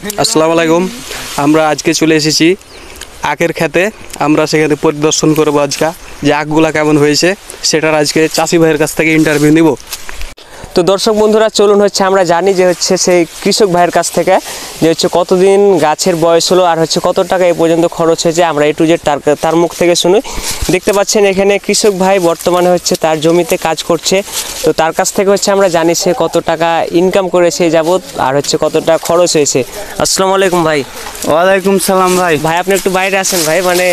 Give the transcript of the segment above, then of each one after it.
আসসালামু আলাইকুম। আমরা আজকে চলে এসেছি আখের খেতে। আমরা সেখানে পরিদর্শন করবো আজকে যে আখগুলা কেমন হয়েছে, সেটার আজকে চাষি ভাইয়ের কাছ থেকে ইন্টারভিউ নিব। তো দর্শক বন্ধুরা চলুন আমরা জানি যে সেই কৃষক ভাইয়ের কাছ থেকে যে কতদিন গাছের বয়স হলো আর কত টাকা এই পর্যন্ত খরচ হয়েছে, আমরা A to Z তার মুখ থেকে শুনি। দেখতে পাচ্ছেন এখানে কৃষক ভাই বর্তমানে তার জমিতে কাজ করছে। তো তার কাছ থেকে আমরা জানি সে কত টাকা ইনকাম করেছে যাবত আর কতটা খরচ হয়েছে। আসসালামু আলাইকুম ভাই। ওয়ালাইকুম সালাম ভাই। ভাই আপনি একটু বাইরে আসেন ভাই, মানে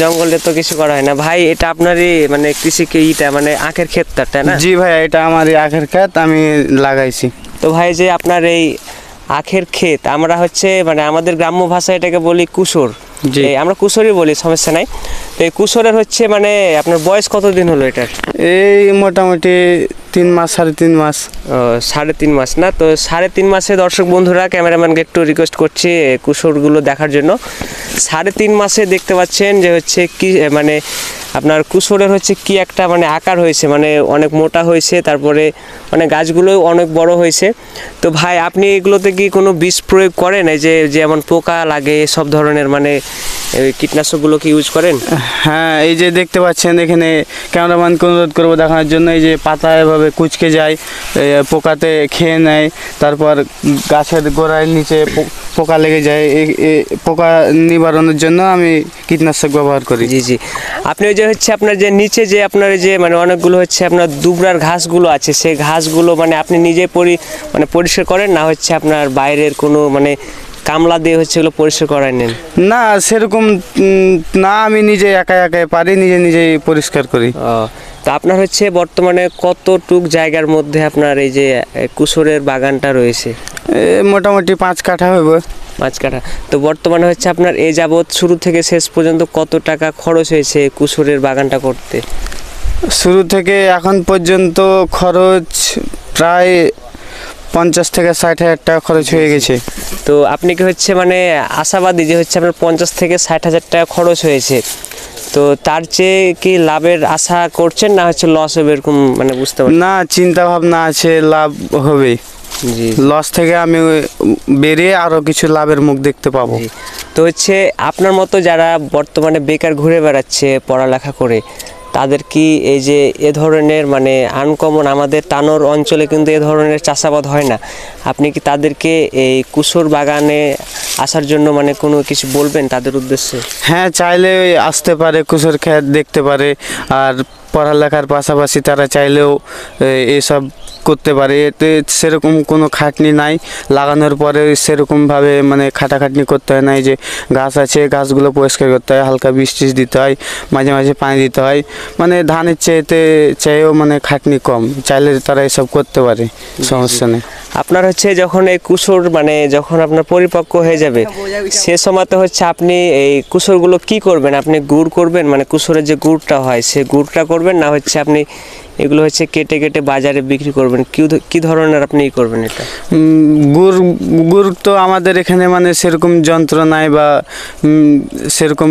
জঙ্গলে তো কিছু করা হয় না ভাই। এটা আপনারই মানে কৃষিকে মানে আখের ক্ষেতটা, তাই না? জি ভাই, এটা আমারই আখের ক্ষেত, আমি লাগাইছি। তো ভাই যে আপনার এই আখের ক্ষেত, আমরা মানে আমাদের গ্রাম্য ভাষায় এটাকে বলি কুশর। আমরা কুশরই বলি, সমস্যা নাই। তো এই কুশরের মানে আপনার বয়স কতদিন হলো এটার? এই মোটামুটি 3 মাস 3.5 মাস। 3.5 মাস না? তো 3.5 মাসে দর্শক বন্ধুরা ক্যামেরাম্যানকে একটু রিকোয়েস্ট করছি কুশরগুলো দেখার জন্য। 3.5 মাসে দেখতে পাচ্ছেন যে কি মানে আপনার কুশরের কি একটা মানে আকার হয়েছে, মানে অনেক মোটা হয়েছে, তারপরে মানে গাছগুলো অনেক বড় হয়েছে। তো ভাই আপনি এগুলোতে কি কোনো বিষ প্রয়োগ করেন? এই যে যেমন পোকা লাগে সব ধরনের মানে কীটনাশকগুলো কি ইউজ করেন? হ্যাঁ, এই যে দেখতে পাচ্ছেন এখানে ক্যামেরাম্যানকে অনুরোধ করবো দেখানোর জন্য। এই যে পাতা এভাবে কুচকে যায়, পোকাতে খেয়ে নেয়, তারপর গাছের গোড়ায় নিচে পোকা লেগে যায়। এই পোকা নিবারণের জন্য আমি কীটনাশক ব্যবহার করি। জি জি। আপনি ওই যে আপনার যে নিচে যে আপনার যে মানে অনেকগুলো আপনার দুবরার ঘাসগুলো আছে, সেই ঘাসগুলো মানে আপনি নিজে মানে পরিষ্কার করেন না আপনার বাইরের কোনো মানে কামলা দিয়ে ওগুলো পরিষ্কার করাই নেন? না, সেরকম না, আমি নিজে একাই পারি, নিজেই পরিষ্কার করি। তো আপনার বর্তমানে কতটুক জায়গার মধ্যে আপনার এই যে কুশরের বাগানটা রয়েছে? মোটামুটি 5 কাঠা হইব। 5 কাঠা। তো বর্তমানে আপনার এই যাবৎ শুরু থেকে শেষ পর্যন্ত কত টাকা খরচ হয়েছে কুশরের বাগানটা করতে? শুরু থেকে এখন পর্যন্ত খরচ প্রায় 50 থেকে 60 হাজার টাকা খরচ হয়ে গেছে। তো আপনি কি মানে আশাবাদী যে আপনার 50 থেকে 60 হাজার টাকা খরচ হয়েছে, তো তার চেয়ে কি লাভের আশা করছেন না লস হবে এরকম মানে বুঝতে পারছেন? না, চিন্তা ভাবনা আছে লাভ হবে। জি, লস থেকে আমি বেরিয়ে আরও কিছু লাভের মুখ দেখতে পাবো। তো আপনার মতো যারা বর্তমানে বেকার ঘুরে বেড়াচ্ছে পড়ালেখা করে, তাদের কি এই যে এ ধরনের মানে আনকমন, আমাদের তানোর অঞ্চলে কিন্তু এ ধরনের চাষাবাদ হয় না, আপনি কি তাদেরকে এই কুশর বাগানে আসার জন্য মানে কোনো কিছু বলবেন তাদের উদ্দেশ্যে? হ্যাঁ, চাইলে আসতে পারে, কুশর ক্ষেত দেখতে পারে। আর পড়ালেখার পাশাপাশি তারা চাইলেও এসব করতে পারে। এতে সেরকম কোনো খাটনি নাই, লাগানোর পরে সেরকমভাবে মানে খাটাখাটনি করতে হয় না। এই যে গাছ আছে, গাছগুলো পরিষ্কার করতে হয়, হালকা বৃষ্টি দিতে হয়, মাঝে মাঝে পানি দিতে হয়। মানে ধানের চেয়েও মানে খাটনি কম, চাইলে তারা এসব করতে পারে, সমস্যা নেই। আপনার যখন এই কুশর মানে যখন আপনার পরিপক্ক হয়ে যাবে, সে সময়তে আপনি এই কুশরগুলো কি করবেন? আপনি গুড় করবেন, মানে কুশরের যে গুড়টা হয় সে গুড়টা করবেন, না আপনি এগুলো কেটে কেটে বাজারে বিক্রি করবেন? কি ধরনের আপনি করবেন এটা? গুড় তো আমাদের এখানে মানে সেরকম যন্ত্র নাই বা সেরকম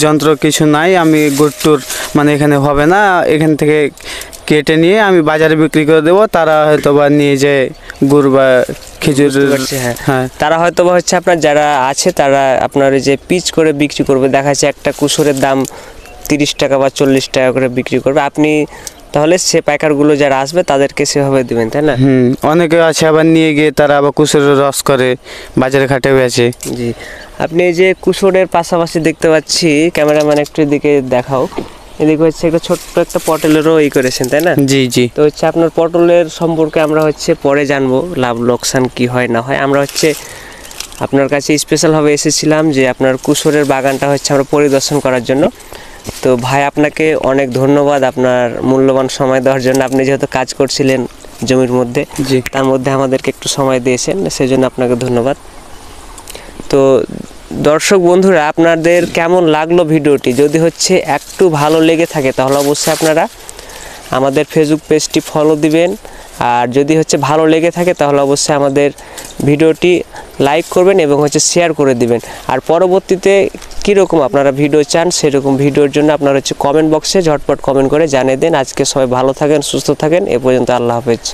যন্ত্র কিছু নাই। আমি গুড় টুর মানে এখানে হবে না, এখান থেকে কেটে নিয়ে আমি বাজারে বিক্রি করে দেবো। তারা হয়তো বা নিয়ে যায় গুড় বা খেজুর। হ্যাঁ, তারা হয়তো বা আপনার যারা আছে তারা আপনার যে পিচ করে বিক্রি করবে, দেখা যাচ্ছে একটা কুশরের দাম 30 টাকা বা 40 টাকা করে বিক্রি করবে। আপনি তাহলে সে পাইকারগুলো যারা আসবে তাদেরকে সেভাবে দেবেন, তাই না? অনেকে আছে আবার নিয়ে গিয়ে তারা আবার কুশরের রস করে বাজারে ঘাটে বেচে। জি। আপনি এই যে কুশরের পাশাপাশি দেখতে পাচ্ছি, ক্যামেরাম্যান একটু দিকে দেখাও, এদিকে একটা ছোট্ট একটা পটলেরও করেছেন, তাই না? জি জি। তো আপনার পটলের সম্পর্কে আমরা পরে জানবো, লাভ লোকসান কি হয় না হয়। আমরা আপনার কাছে স্পেশালভাবে এসেছিলাম যে আপনার কুশরের বাগানটা আমরা পরিদর্শন করার জন্য। তো ভাই আপনাকে অনেক ধন্যবাদ আপনার মূল্যবান সময় দেওয়ার জন্য। আপনি যেহেতু কাজ করছিলেন জমির মধ্যে, তার মধ্যে আমাদেরকে একটু সময় দিয়েছেন, সেজন্য আপনাকে ধন্যবাদ। তো দর্শক বন্ধুরা, আপনাদের কেমন লাগলো ভিডিওটি? যদি একটু ভালো লেগে থাকে তাহলে অবশ্যই আপনারা আমাদের ফেসবুক পেজটি ফলো দিবেন। আর যদি ভালো লেগে থাকে তাহলে অবশ্যই আমাদের ভিডিওটি লাইক করবেন এবং শেয়ার করে দিবেন। আর পরবর্তীতে কীরকম আপনারা ভিডিও চান সেরকম ভিডিওর জন্য আপনারা কমেন্ট বক্সে ঝটপট কমেন্ট করে জানিয়ে দেন। আজকে সবাই ভালো থাকেন, সুস্থ থাকেন। এ পর্যন্ত, আল্লাহ হাফেজ।